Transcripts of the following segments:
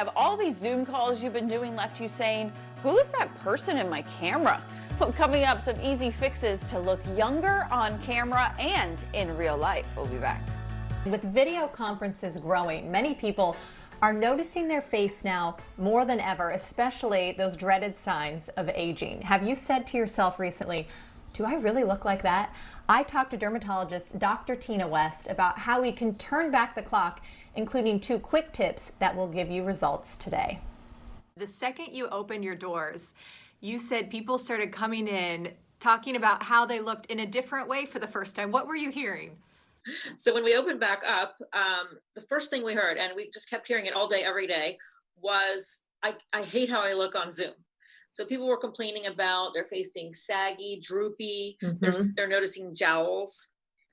have all these Zoom calls you've been doing left you saying, who is that person in my camera? Well, coming up, some easy fixes to look younger on camera and in real life. We'll be back. With video conferences growing, many people are noticing their face now more than ever, especially those dreaded signs of aging. Have you said to yourself recently, do I really look like that? I talked to dermatologist Dr. Tina West about how we can turn back the clock, including 2 quick tips that will give you results today. The second you opened your doors, you said people started coming in talking about how they looked in a different way for the first time. What were you hearing? So when we opened back up, the first thing we heard, and we just kept hearing it all day, every day, was, I hate how I look on Zoom. So people were complaining about their face being saggy, droopy. They're noticing jowls.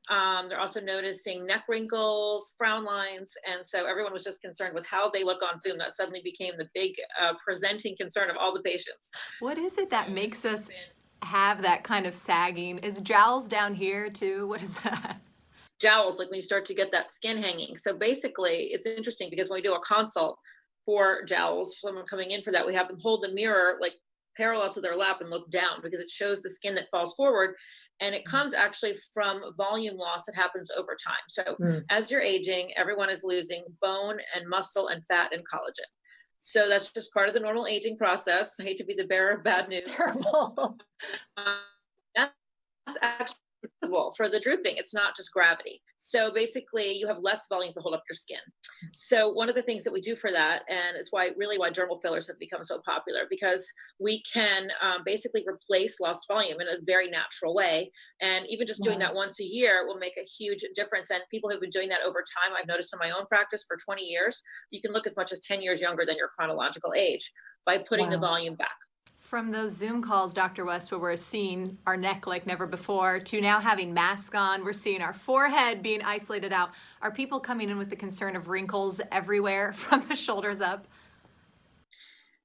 They're also noticing neck wrinkles, frown lines. And so everyone was just concerned with how they look on Zoom. That suddenly became the big presenting concern of all the patients. What is it that makes us have that kind of sagging? Is jowls down here too? What is that? Jowls, like when you start to get that skin hanging. So basically, it's interesting because when we do a consult for jowls, someone coming in for that, we have them hold the mirror like parallel to their lap and look down because it shows the skin that falls forward. And it comes actually from volume loss that happens over time. So as you're aging, everyone is losing bone and muscle and fat and collagen. So that's just part of the normal aging process. I hate to be the bearer of bad news. Terrible. That's actually for the drooping. It's not just gravity. So basically you have less volume to hold up your skin. So one of the things that we do for that, and it's why dermal fillers have become so popular, because we can basically replace lost volume in a very natural way. And even just doing that once a year will make a huge difference. And people who've been doing that over time, I've noticed in my own practice for 20 years, you can look as much as 10 years younger than your chronological age by putting the volume back. From those Zoom calls, Dr. West, where we're seeing our neck like never before, to now having masks on, we're seeing our forehead being isolated out. Are people coming in with the concern of wrinkles everywhere from the shoulders up?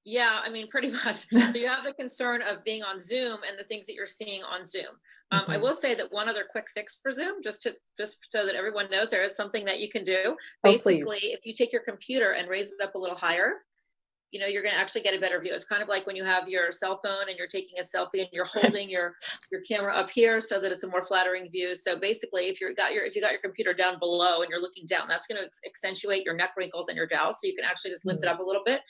Yeah, I mean, pretty much. So you have the concern of being on Zoom and the things that you're seeing on Zoom. I will say that one other quick fix for Zoom, just so that everyone knows, there is something that you can do. Basically, if you take your computer and raise it up a little higher, you know, you're going to actually get a better view. It's kind of like when you have your cell phone and you're taking a selfie and you're holding your camera up here so that it's a more flattering view. So basically, if you got your computer down below and you're looking down, that's going to accentuate your neck wrinkles and your jowls. So you can actually just lift it up a little bit.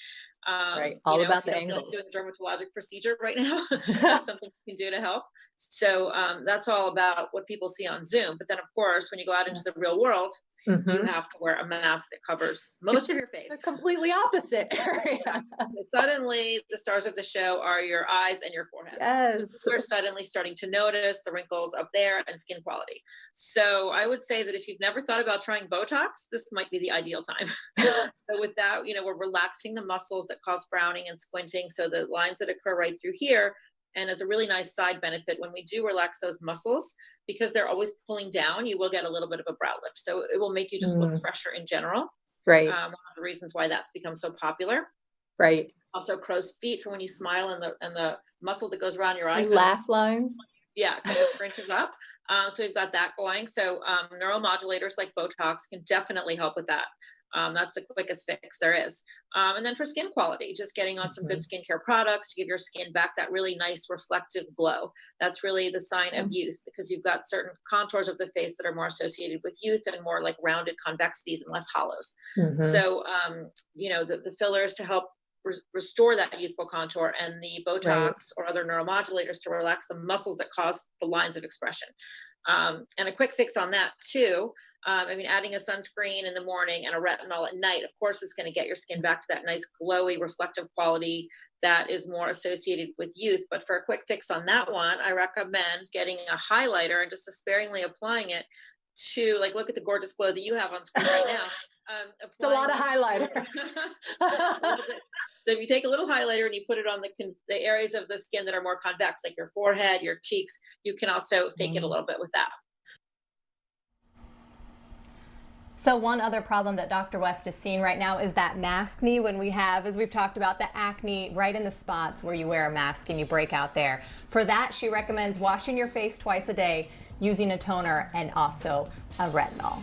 Right. All about the angles. Doing a dermatologic procedure right now. That's something you can do to help. So that's all about what people see on Zoom. But then, of course, when you go out into the real world, you have to wear a mask that covers most of your face. The completely opposite area. Suddenly, the stars of the show are your eyes and your forehead. Yes. We're suddenly starting to notice the wrinkles up there and skin quality. So I would say that if you've never thought about trying Botox, this might be the ideal time. So with that, you know, we're relaxing the muscles that cause frowning and squinting. So the lines that occur right through here. And as a really nice side benefit, when we do relax those muscles, because they're always pulling down, you will get a little bit of a brow lift. So it will make you just look fresher in general. Right. One of the reasons why that's become so popular. Right. Also crow's feet for when you smile and the muscle that goes around your eye. Laugh lines. Yeah, kind of scrunches up. So we've got that going. So neuromodulators like Botox can definitely help with that. That's the quickest fix there is. And then for skin quality, just getting on some good skincare products to give your skin back that really nice reflective glow. That's really the sign of youth, because you've got certain contours of the face that are more associated with youth and more like rounded convexities and less hollows. So, you know, the fillers to help restore that youthful contour, and the Botox or other neuromodulators to relax the muscles that cause the lines of expression. And a quick fix on that too. I mean, adding a sunscreen in the morning and a retinol at night, of course, is going to get your skin back to that nice glowy reflective quality that is more associated with youth. But for a quick fix on that one, I recommend getting a highlighter and just sparingly applying it to, like, look at the gorgeous glow that you have on screen right now. It's a lot of highlighter. So if you take a little highlighter and you put it on the areas of the skin that are more convex, like your forehead, your cheeks, you can also fake it a little bit with that. So one other problem that Dr. West is seeing right now is that maskne, when we have, as we've talked about, the acne right in the spots where you wear a mask and you break out there. For that, she recommends washing your face twice a day, using a toner, and also a retinol.